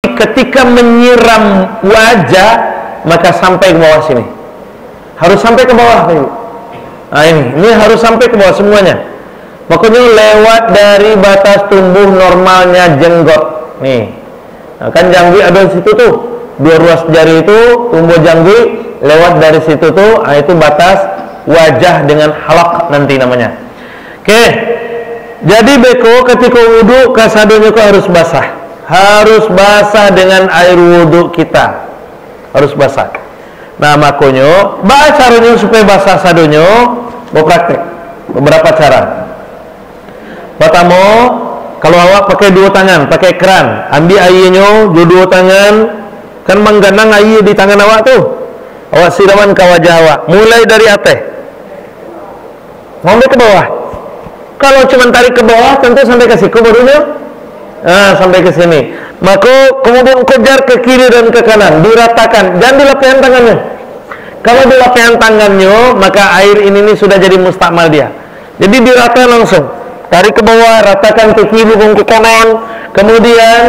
ketika menyiram wajah maka sampai ke bawah sini. Harus sampai ke bawah, Ibu. Nah ini harus sampai ke bawah semuanya. Pokoknya lewat dari batas tumbuh normalnya jenggot. Nih. Nah, kan janggut ada di situ tuh. Dua ruas jari itu tumbuh janggut, lewat dari situ tuh, itu batas wajah dengan halak nanti namanya. Oke. Jadi beko ketika wudu kasadonya kok harus basah. Harus basah dengan air wudu kita. Harus basah. Nah, makanya caranya supaya basah sadonya, mau praktek beberapa cara. Pertama, kalau awak pakai dua tangan, pakai keran, ambil airnya dua tangan, kan menggenang air di tangan awak tuh. Awak siraman ke wajah awak, mulai dari atas sampai ke bawah. Kalau cuma tarik ke bawah, tentu sampai ke siku barunya. Sampai ke sini. Maka kemudian kejar ke kiri dan ke kanan, diratakan, jangan di lapihan tangannya. Kalau di lapihan tangannya, maka air ini sudah jadi mustakmal dia. Jadi diratakan langsung. Tarik ke bawah, ratakan ke kiri dan ke kanan. Kemudian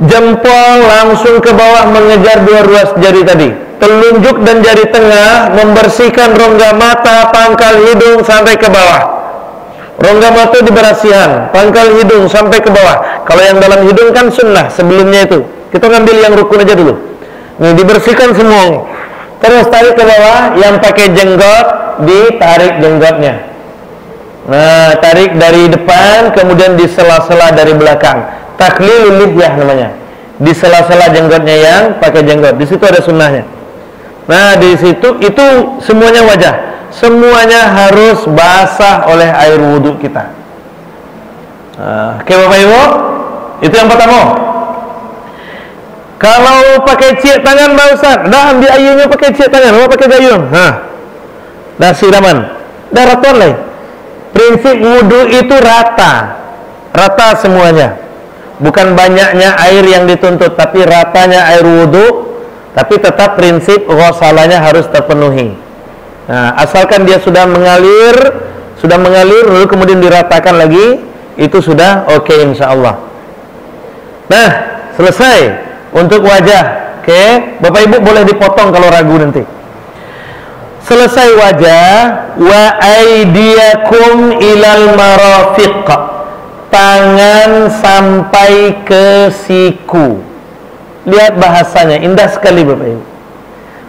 jempol langsung ke bawah mengejar dua ruas jari tadi. Telunjuk dan jari tengah membersihkan rongga mata, pangkal hidung sampai ke bawah. Rongga mata diberasihan, pangkal hidung sampai ke bawah. Kalau yang dalam hidung kan sunnah sebelumnya itu. Kita ngambil yang rukun aja dulu. Nih dibersihkan semua. Terus tarik ke bawah, yang pakai jenggot ditarik jenggotnya. Nah, tarik dari depan, kemudian di sela-sela dari belakang. Taklilul lihyah namanya. Di sela-sela jenggotnya yang pakai jenggot. Di situ ada sunnahnya. Nah, di situ itu semuanya wajah. Semuanya harus basah oleh air wudhu kita. Oke Bapak Ibu, itu yang pertama. Kalau pakai ciek tangan Pak Ustaz, dah ambil airnya pakai ciek tangan, apa pakai gayung. Dah siraman, dah rata lah. Prinsip wudhu itu rata, rata semuanya. Bukan banyaknya air yang dituntut, tapi ratanya air wudhu. Tapi tetap prinsip ghusalahnya harus terpenuhi. Nah, asalkan dia sudah mengalir, lalu kemudian diratakan lagi, itu sudah oke insyaallah. Nah, selesai untuk wajah. Oke, Bapak Ibu boleh dipotong kalau ragu nanti. Selesai wajah, wa aydiyakum ilal marafiq. Tangan sampai ke siku. Lihat bahasanya, indah sekali Bapak Ibu.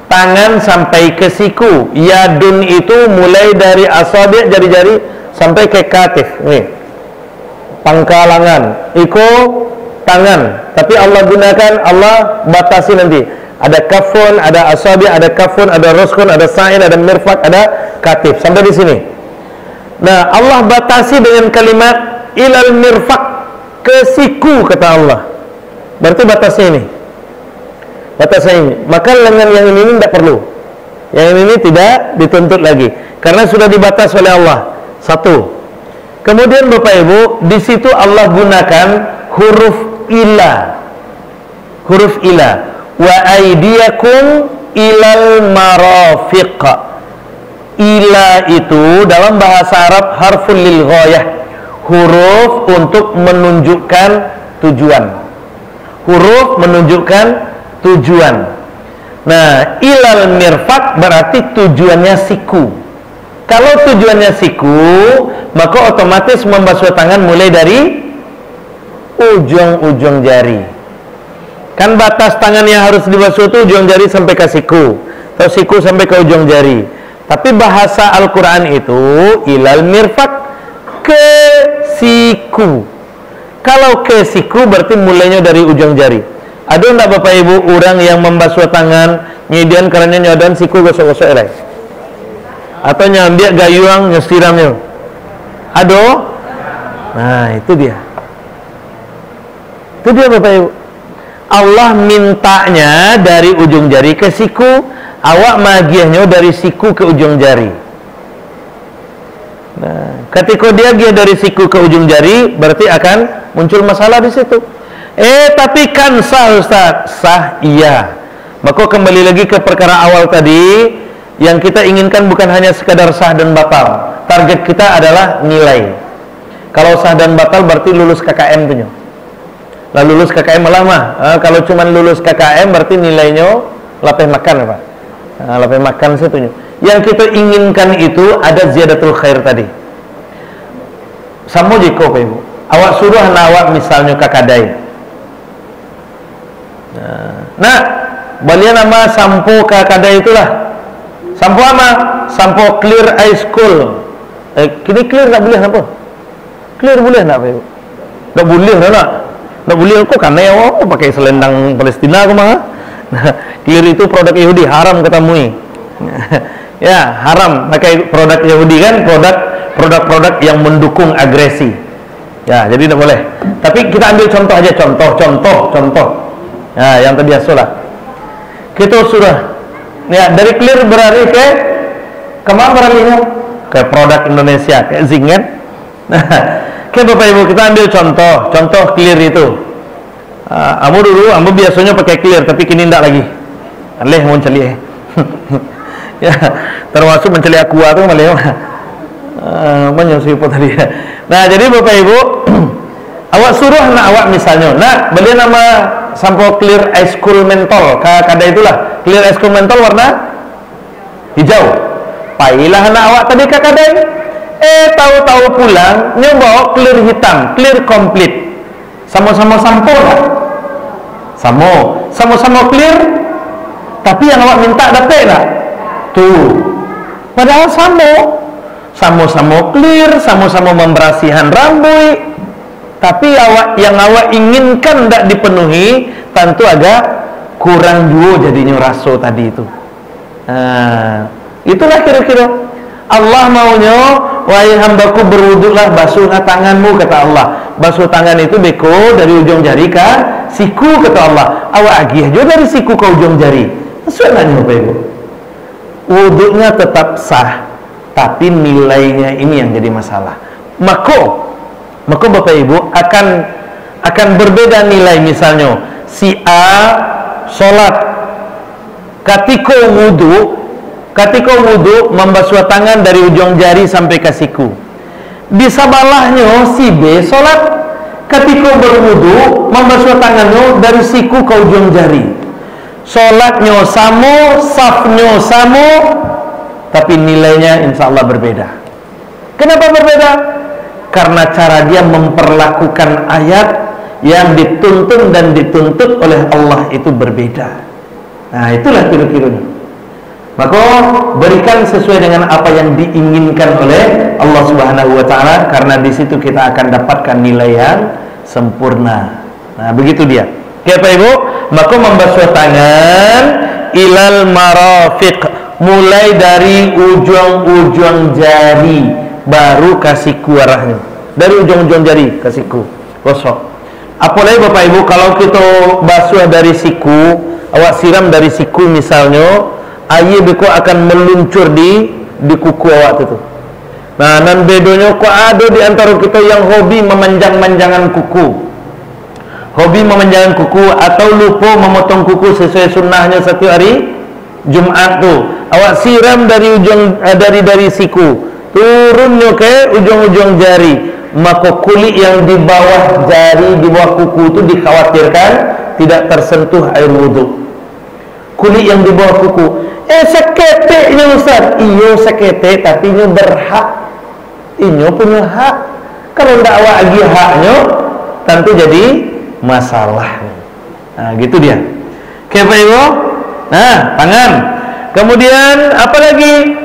Tangan sampai ke siku. Yadun itu mulai dari asabi' jari-jari sampai ke katif. Nih. Pangkalangan. Iko tangan. Tapi Allah gunakan, Allah batasi nanti. Ada kafun, ada asabi', ada kafun, ada ruskun, ada sa'in, ada mirfak, ada katif. Sampai di sini. Nah, Allah batasi dengan kalimat ilal mirfak, ke siku kata Allah. Berarti batasnya ini. Batasnya ini. Maka lengan yang ini tidak perlu. Yang ini tidak dituntut lagi karena sudah dibatas oleh Allah. Satu. Kemudian Bapak Ibu, di situ Allah gunakan huruf ila. Huruf ila. Wa aydiyakum ilal marafiq. Ila itu dalam bahasa Arab harful lil ghayah. Huruf untuk menunjukkan tujuan. Huruf menunjukkan tujuan. Nah, ilal mirfaq berarti tujuannya siku. Kalau tujuannya siku, maka otomatis membasuh tangan mulai dari ujung-ujung jari. Kan batas tangan yang harus dibasuh itu ujung jari sampai ke siku, atau siku sampai ke ujung jari. Tapi bahasa Al-Quran itu ilal mirfaq, ke siku. Kalau ke siku berarti mulainya dari ujung jari. Ada enggak Bapak Ibu orang yang membasuh tangan nyedian karena nyodon siku gosok-gosok elai? Atau nyambil gayung nyesiramnya? Ada? Nah, itu dia. Itu dia Bapak Ibu. Allah mintanya dari ujung jari ke siku, awak magiahnya dari siku ke ujung jari. Nah, ketika dia giah dari siku ke ujung jari, berarti akan muncul masalah di situ. Tapi kan sah Ustaz? Sah, iya. Maka kembali lagi ke perkara awal tadi, yang kita inginkan bukan hanya sekadar sah dan batal. Target kita adalah nilai. Kalau sah dan batal berarti lulus KKM punya. Lah lulus KKM malah mah. Kalau cuma lulus KKM berarti nilainya lapeh makan ya Pak. Lapeh makan setuju. Yang kita inginkan itu ada ziyadatul khair tadi. Samo jiko Pak Ibu. Awak suruh anak awak misalnya kakadai. Nah, balian nama sampo kakadai itulah. Sampo apa? Sampo clear eye school. Kini clear tak boleh apa? Clear boleh tak Pak Ibu? Tak boleh nak. Tak boleh kok karena ya pakai selendang Palestina aku mah. Clear itu produk Yahudi, haram ketemui. Ya, haram pakai produk Yahudi kan, produk-produk yang mendukung agresi. Ya, jadi tidak boleh. Tapi kita ambil contoh aja, contoh. Ya, yang tadi asulah. Kita sudah ya dari clear berlari ke kemana berlarinya? Ke produk Indonesia, kayak zinc kan? Oke Bapak Ibu, kita ambil contoh clear itu. Amu dulu, biasanya pakai clear, tapi kini tidak lagi. Aleh mau menceli. Ya, termasuk menceli aqua tuh malah. Menyusui tadi. Nah, jadi Bapak Ibu, awak suruh anak awak misalnya, nah beli nama sampo clear ice cool mentol, kada itulah clear ice cool mentol warna hijau. Pailah anak awak tadi kakadai. Tahu-tahu pulang nyoba clear hitam, clear komplit. Sama-sama sampo lah. Sama-sama clear. Tapi yang awak minta dapat tak? Tuh. Padahal sama-sama clear, sama-sama memberasihan rambut. Tapi yang awak inginkan tak dipenuhi, tentu agak kurang juga jadinya rasa tadi itu. Itulah kira-kira Allah maunya, wahai hambaku berwuduklah, basuhlah tanganmu, kata Allah. Basuh tangan itu beko dari ujung jari ke siku, kata Allah. Awak agih juga dari siku ke ujung jari. Sesuai Bapak Ibu. Wuduknya tetap sah, tapi nilainya ini yang jadi masalah. Maka Bapak Ibu akan berbeda nilai. Misalnya si A sholat ketika wudu membasuh tangan dari ujung jari sampai ke siku. Di sebelahnya si B sholat ketika berwudu membasuh tangannya dari siku ke ujung jari. Sholatnya sama, safnya sama, tapi nilainya insya Allah berbeda. Kenapa berbeda? Karena cara dia memperlakukan ayat yang dituntun dan dituntut oleh Allah itu berbeda. Nah, itulah kira-kiranya. Maka berikan sesuai dengan apa yang diinginkan oleh Allah Subhanahu wa taala, karena di situ kita akan dapatkan nilai yang sempurna. Nah, begitu dia. Oke, Pak Ibu, maka membasuh tangan ilal marafiq, mulai dari ujung-ujung jari baru ke siku arahnya. Dari ujung-ujung jari ke siku. Gosok. Apalagi Bapak Ibu, kalau kita basuh dari siku, awak siram dari siku misalnya, air beku akan meluncur di kuku awak itu. Nah, nan bedonya kok ada di antara kita yang hobi memanjang-manjangan kuku. Hobi memanjangkan kuku atau lupa memotong kuku sesuai sunnahnya satu hari Jumat tuh. Awak siram dari dari siku, turunnya ke ujung-ujung jari. Maka kulit yang di bawah jari, di bawah kuku itu dikhawatirkan tidak tersentuh air wudhu. Kulit yang di bawah kuku, seketeknya Ustaz. Iyo seketek, tapi ini berhak. Ini punya hak. Kalau tidak awak lagi haknya, tentu jadi masalah. Nah, gitu dia. Oke, Pak Ibu. Nah, tangan. Kemudian apa lagi?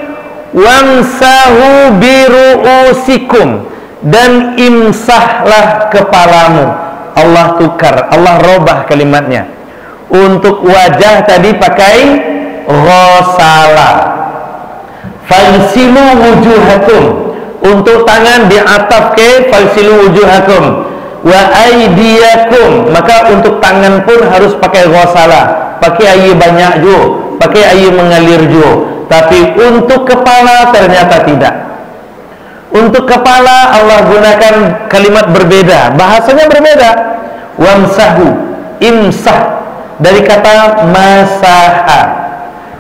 Wamsahu biru'usikum, dan imsahlah kepalamu. Allah tukar, Allah robah kalimatnya. Untuk wajah tadi pakai ghasala. Falsilu wujuhakum. Untuk tangan diataf ke falsilu wujuhakum. Wa aydiyakum. Maka untuk tangan pun harus pakai ghasala. Pakai air banyak juga, pakai air mengalir juga. Tapi untuk kepala ternyata tidak. Untuk kepala Allah gunakan kalimat berbeda, bahasanya berbeda. Wamsahu, imsah, dari kata masaha.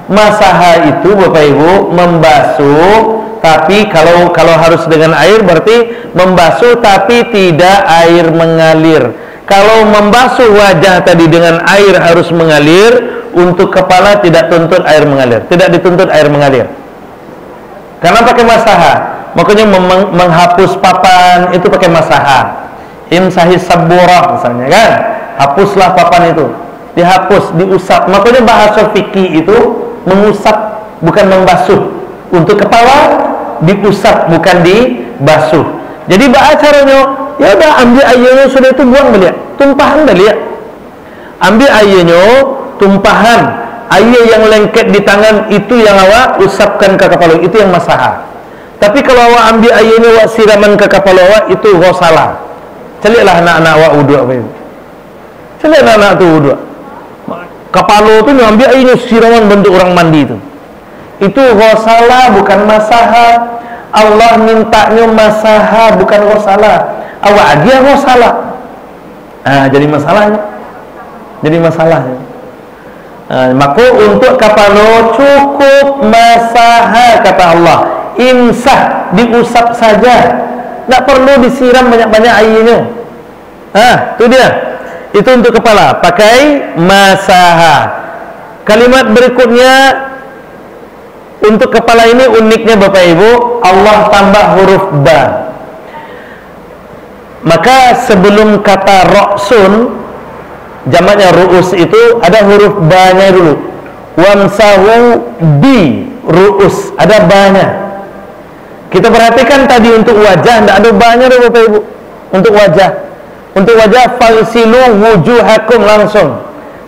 Masaha itu Bapak Ibu membasuh, tapi kalau harus dengan air berarti membasuh tapi tidak air mengalir. Kalau membasuh wajah tadi dengan air harus mengalir, untuk kepala tidak tuntut air mengalir, tidak dituntut air mengalir. Karena pakai masaha, makanya menghapus papan itu pakai masaha. Imsahi sabura misalnya kan, hapuslah papan itu, dihapus, diusap. Makanya bahasa fikih itu mengusap bukan membasuh. Untuk kepala diusap bukan dibasuh. Jadi caranya, ya udah ambil airnya sudah itu buang beliau, tumpahan beliau. Ambil airnya, tumpahan air yang lengket di tangan itu yang awak usapkan ke kepala, itu yang masaha. Tapi kalau awak ambil airnya awak siraman ke kepala awak, itu ghusalah. Celiklah anak-anak awak wudu apa itu. Celik anak-anak tu wudu. Kepala tu ambil airnya siraman bentuk orang mandi itu. Itu ghusalah bukan masaha. Allah mintanya masaha bukan ghusalah. Awak dia ghusalah. Jadi masalahnya. Jadi masalahnya. Maka untuk kepala cukup masaha kata Allah. Imsah, diusap saja. Tak perlu disiram banyak-banyak airnya. Itu dia. Itu untuk kepala, pakai masaha. Kalimat berikutnya untuk kepala ini uniknya Bapak Ibu, Allah tambah huruf ba. Maka sebelum kata ra'sun, jamaknya ru'us itu ada huruf ba-nya dulu. Wamsahu bi ru'us, ada ba-nya. Kita perhatikan tadi untuk wajah tidak ada ba-nya Bapak Ibu. Untuk wajah falsilu wujuhakum langsung.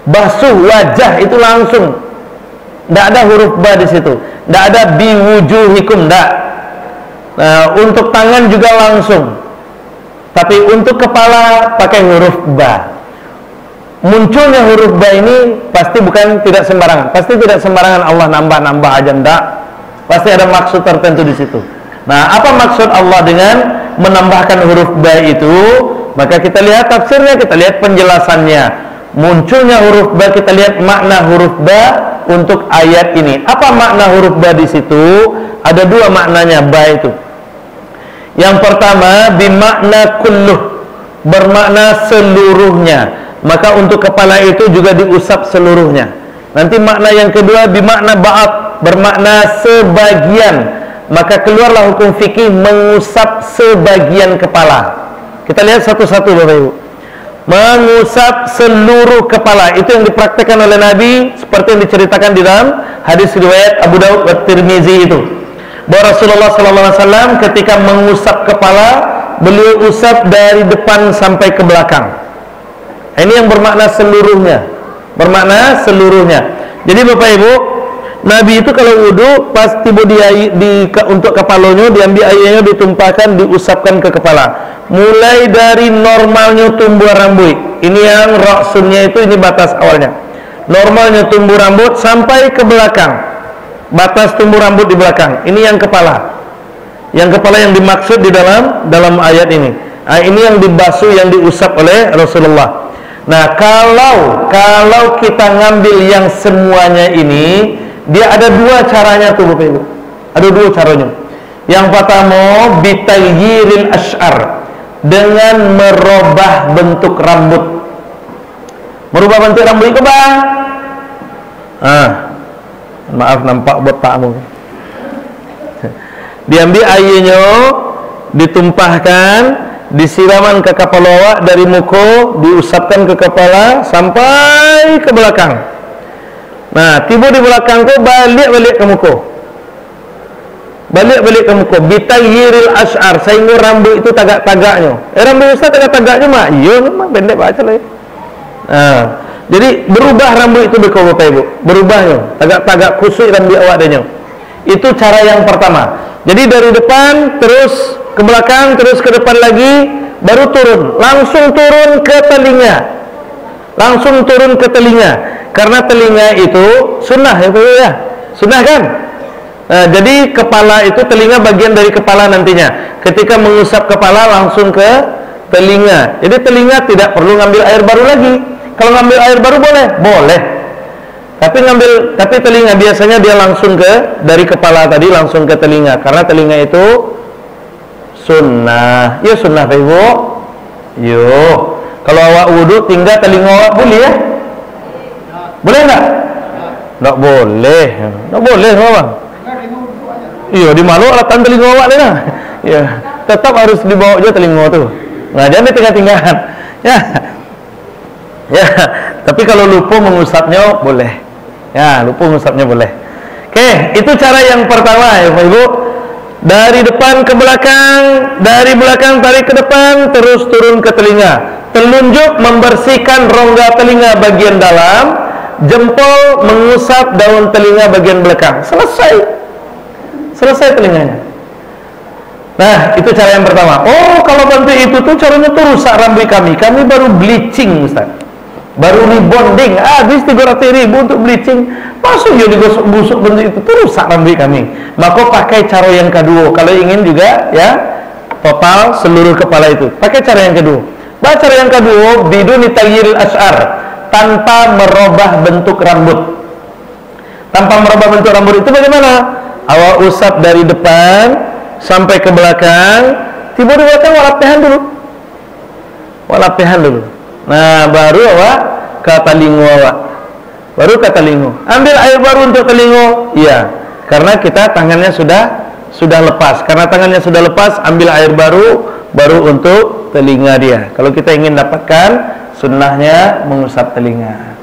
Basuh wajah itu langsung. Tidak ada huruf ba di situ. Tidak ada biwujuhikum, tidak. Nah, untuk tangan juga langsung. Tapi untuk kepala pakai huruf ba. Munculnya huruf ba ini pasti bukan tidak sembarangan. Pasti tidak sembarangan Allah nambah-nambah aja, tidak. Pasti ada maksud tertentu di situ. Nah, apa maksud Allah dengan menambahkan huruf ba itu? Maka kita lihat tafsirnya, kita lihat penjelasannya. Munculnya huruf ba, kita lihat makna huruf ba untuk ayat ini. Apa makna huruf ba di situ? Ada dua maknanya ba itu. Yang pertama bimakna kulluh, bermakna seluruhnya. Maka untuk kepala itu juga diusap seluruhnya. Nanti makna yang kedua bimakna ba'at, bermakna sebagian. Maka keluarlah hukum fikih mengusap sebagian kepala. Kita lihat satu-satu Bapak Ibu. Mengusap seluruh kepala, itu yang dipraktikkan oleh Nabi seperti yang diceritakan di dalam hadis riwayat Abu Daud dan Tirmizi itu. Bahwa Rasulullah SAW ketika mengusap kepala, beliau usap dari depan sampai ke belakang. Ini yang bermakna seluruhnya. Bermakna seluruhnya. Jadi Bapak Ibu, Nabi itu kalau wudu pasti untuk kepalanya diambil airnya, ditumpahkan, diusapkan ke kepala. Mulai dari normalnya tumbuh rambut. Ini yang ra'sunnya itu, ini batas awalnya. Normalnya tumbuh rambut sampai ke belakang. Batas tumbuh rambut di belakang. Ini yang kepala. Yang kepala yang dimaksud di dalam ayat ini. Ini yang dibasuh, yang diusap oleh Rasulullah. Nah, kalau kita ngambil yang semuanya ini, dia ada dua caranya tuh Bapak Ibu. Ada dua caranya. Yang pertama bitayyiril ash'ar, dengan merubah bentuk rambut. Merubah bentuk rambut itu Bang. Maaf nampak botakmu. Diambil airnya, ditumpahkan, disiraman ke kepala awak dari muka, diusapkan ke kepala sampai ke belakang. Nah, tiba di belakang tu balik ke muka. Balik ke muka. Bitayyiril ash'ar, sehingga rambut itu tagak-tagaknya. Rambut Ustaz tagak-tagaknya mak? Iya, memang pendek baca lah ya. Jadi berubah rambut itu Bapak Ibu. Berubahnya, tagak-tagak kusuk rambut awak adanya. Itu cara yang pertama. Jadi dari depan terus ke belakang, terus ke depan lagi, baru turun. Langsung turun ke telinga. Langsung turun ke telinga. Karena telinga itu sunnah ya Pak ya. Sunnah kan? Nah, jadi kepala itu, telinga bagian dari kepala nantinya. Ketika mengusap kepala langsung ke telinga. Jadi telinga tidak perlu ngambil air baru lagi. Kalau ngambil air baru boleh? Boleh. Tapi telinga biasanya dia langsung dari kepala tadi langsung ke telinga. Karena telinga itu sunnah. Ya sunnah Pak Ibu. Yo. Kalau awak wudu tinggal telinga awak boleh ya? Boleh enggak? Enggak boleh. Enggak boleh, Bang. Iya, di malu alatan telinga awak lah. Iya, tetap harus dibawa aja telinga tu. Nah, jangan tinggal-tinggalan. Ya. Ya, tapi kalau lupa mengusapnya boleh. Ya, lupa mengusapnya boleh. Oke, itu cara yang pertama ya, Bapak Ibu. Dari depan ke belakang, dari belakang tarik ke depan, terus turun ke telinga. Telunjuk membersihkan rongga telinga bagian dalam, jempol mengusap daun telinga bagian belakang. Selesai. Selesai telinganya. Nah, itu cara yang pertama. Oh, kalau bantu itu tuh caranya tuh rusak rambut kami. Kami baru bleaching, Ustaz. Baru rebonding. Habis 300.000 untuk bleaching. Masuk ya digosok busuk bentuk itu tuh rusak rambut kami. Maka pakai cara yang kedua. Kalau ingin juga ya total seluruh kepala itu. Pakai cara yang kedua. Cara yang kedua biduni taghyiril asy'ar, tanpa merubah bentuk rambut. Tanpa merubah bentuk rambut itu bagaimana? Awak usap dari depan sampai ke belakang, tiba di belakang walapehan dulu. Walapehan dulu. Nah, baru awak ke telinga awak. Baru ke telinga. Ambil air baru untuk telinga. Iya, karena kita tangannya sudah lepas. Karena tangannya sudah lepas, ambil air baru untuk telinga dia. Kalau kita ingin dapatkan sunnahnya mengusap telinga.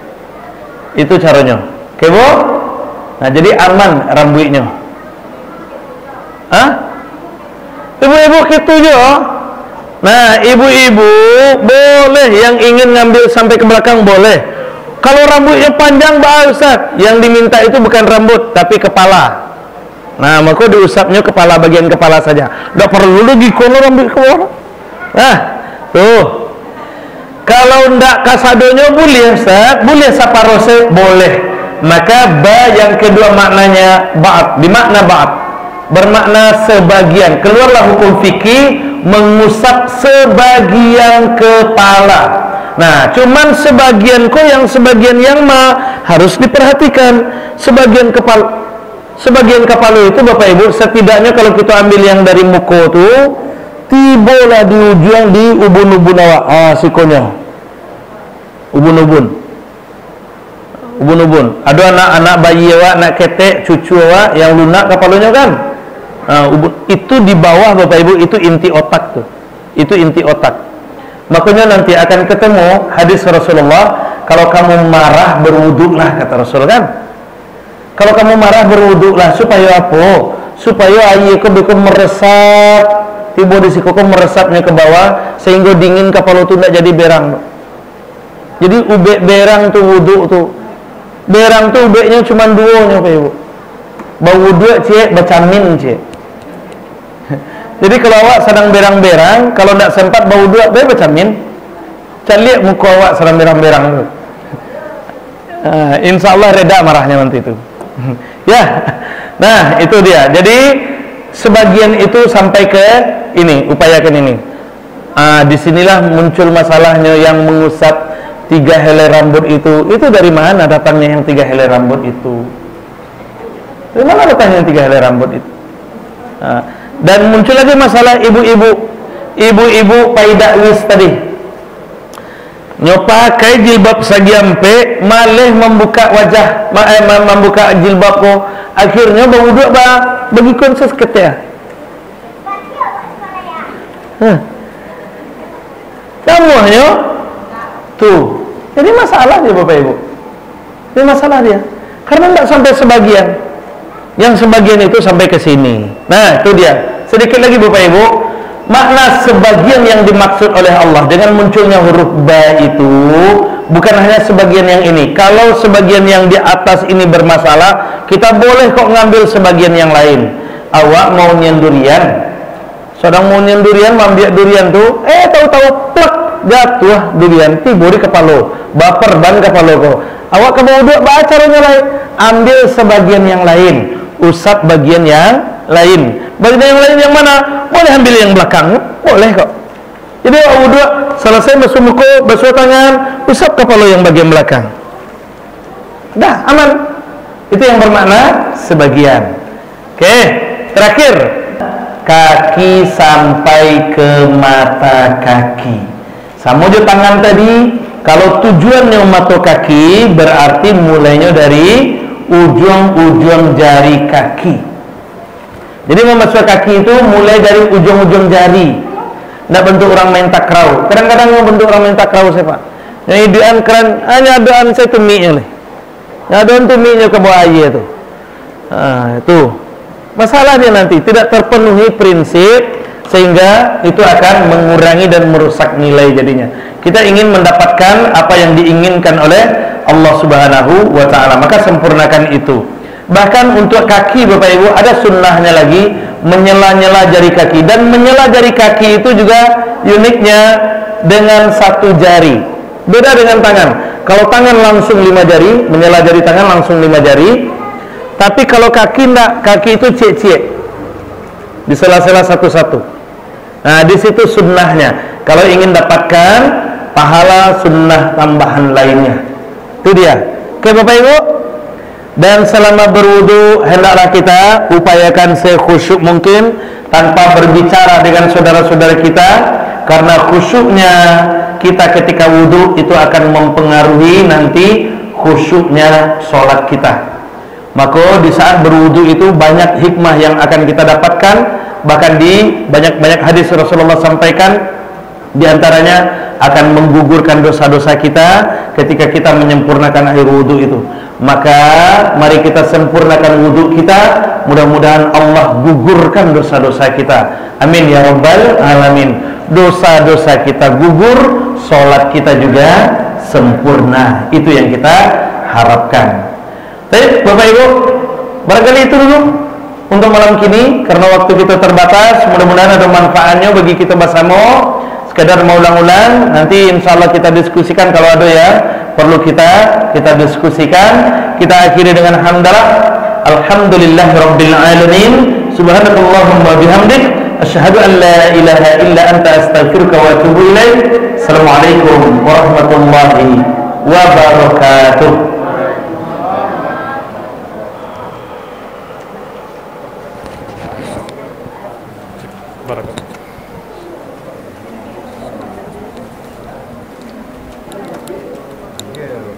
Itu caranya. Oke, Bu? Nah, jadi aman rambutnya. Hah? Ibu-ibu gitu juga. Nah, ibu-ibu boleh yang ingin ngambil sampai ke belakang boleh. Kalau rambutnya panjang, Ustaz, yang diminta itu bukan rambut tapi kepala. Nah, maka diusapnya kepala, bagian kepala saja. Enggak perlu lagi kalau rambut ke bawah. Nah, tuh. Kalau ndak kasadonya boleh, Ustaz, boleh saparose boleh. Maka ba yang kedua maknanya ba'd, dimakna ba'd. Bermakna sebagian. Keluarlah hukum fikih mengusap sebagian kepala. Nah, cuman sebagian kok, yang sebagian yang harus diperhatikan. Sebagian kepala itu Bapak Ibu, setidaknya kalau kita ambil yang dari muka tuh, tibalah di ujung di ubun-ubun awak. Sikonya. Ubun-ubun. Ada anak-anak bayi awak, anak ketek, cucu awak yang lunak kepalanya kan. Itu di bawah Bapak Ibu, itu inti otak tuh. Itu inti otak. Makanya nanti akan ketemu hadis Rasulullah, kalau kamu marah berwuduklah, kata Rasul kan. Kalau kamu marah berwuduklah, supaya apa? Supaya air kau meresap, tiba di siku kau meresapnya ke bawah, sehingga dingin kepala tu tidak jadi berang. Jadi ubek berang tu wuduk tu. Berang tu ubeknya cuma dua, Bapak Ibu. Bau wuduk cik, bacamin cik. Jadi kalau awak sedang berang-berang, kalau tidak sempat bau wuduk, bacamin. Calik muka awak sedang berang-berang tu. Insya Allah reda marahnya nanti itu. Ya, nah itu dia. Jadi sebagian itu sampai ke ini, upayakan ini. Disinilah muncul masalahnya yang mengusap 3 helai rambut itu. Itu dari mana datangnya yang 3 helai rambut itu? Dari mana datangnya yang 3 helai rambut itu? Dan muncul lagi masalah ibu-ibu paidakwis tadi. Nyopakai jilbab sagiampe, malih membuka wajah, membuka jilbab ko, akhirnya berwuduk bagi konses ketia. Semuanya tuh. Jadi masalah dia Bapak Ibu. Ini masalah dia. Karena tidak sampai sebagian. Yang sebagian itu sampai ke sini. Nah, itu dia. Sedikit lagi Bapak Ibu, makna sebagian yang dimaksud oleh Allah dengan munculnya huruf ba itu bukan hanya sebagian yang ini. Kalau sebagian yang di atas ini bermasalah, kita boleh kok ngambil sebagian yang lain. Awak mau nyen durian, sedang mau nyen durian, ambil durian tuh, tahu-tahu plek jatuh durian, tiba di kepala, baper ban kepala kok. Awak ke bawah dua, caranya lain. Ambil sebagian yang lain, usap bagian yang lain. Bagian yang lain yang mana? Boleh ambil yang belakang, boleh kok. Jadi awak wudhu, selesai basuh muka, basuh tangan, usap kepala yang bagian belakang. Dah, aman. Itu yang bermakna sebagian. Oke, terakhir, kaki sampai ke mata kaki. Sama aja tangan tadi, kalau tujuannya mematuk kaki berarti mulainya dari ujung-ujung jari kaki. Jadi memasuk kaki itu mulai dari ujung-ujung jari. Nggak bentuk orang main takraw. Kadang-kadang bentuk orang main takraw saya Pak. Yang idean keren, hanya doan saya tuminya nih. Nah, doan tuminya ke bawah aja itu. Nah, itu masalahnya nanti tidak terpenuhi prinsip sehingga itu akan mengurangi dan merusak nilai jadinya. Kita ingin mendapatkan apa yang diinginkan oleh Allah Subhanahu wa ta'ala, maka sempurnakan itu. Bahkan untuk kaki Bapak Ibu ada sunnahnya lagi, menyela-nyela jari kaki. Dan menyela jari kaki itu juga uniknya dengan satu jari, beda dengan tangan. Kalau tangan langsung 5 jari, menyela jari tangan langsung 5 jari. Tapi kalau kaki enggak, kaki itu cie-cie, disela-sela satu-satu. Nah, di situ sunnahnya. Kalau ingin dapatkan pahala sunnah tambahan lainnya, itu dia. Oke Bapak Ibu. Dan selama berwudu hendaklah kita upayakan sekhusyuk mungkin tanpa berbicara dengan saudara-saudara kita, karena khusyuknya kita ketika wudu itu akan mempengaruhi nanti khusyuknya sholat kita. Maka di saat berwudu itu banyak hikmah yang akan kita dapatkan. Bahkan di banyak-banyak hadis Rasulullah sampaikan, diantaranya akan menggugurkan dosa-dosa kita ketika kita menyempurnakan air wudu itu. Maka mari kita sempurnakan wudu kita, mudah-mudahan Allah gugurkan dosa-dosa kita. Amin ya rabbal alamin. Dosa-dosa kita gugur, sholat kita juga sempurna. Itu yang kita harapkan. Baik Bapak Ibu, barangkali itu dulu untuk malam kini, karena waktu kita terbatas. Mudah-mudahan ada manfaatnya bagi kita bersama. Sekedar mau ulang-ulang, nanti insya Allah kita diskusikan kalau ada ya perlu kita diskusikan. Kita akhiri dengan hamdalah, alhamdulillahirabbil alamin, subhanakallahumma bihamdik, asyhadu an la ilaha illa anta, astaghfiruka wa atubu ilaik. Assalamualaikum warahmatullahi wabarakatuh. Yeah.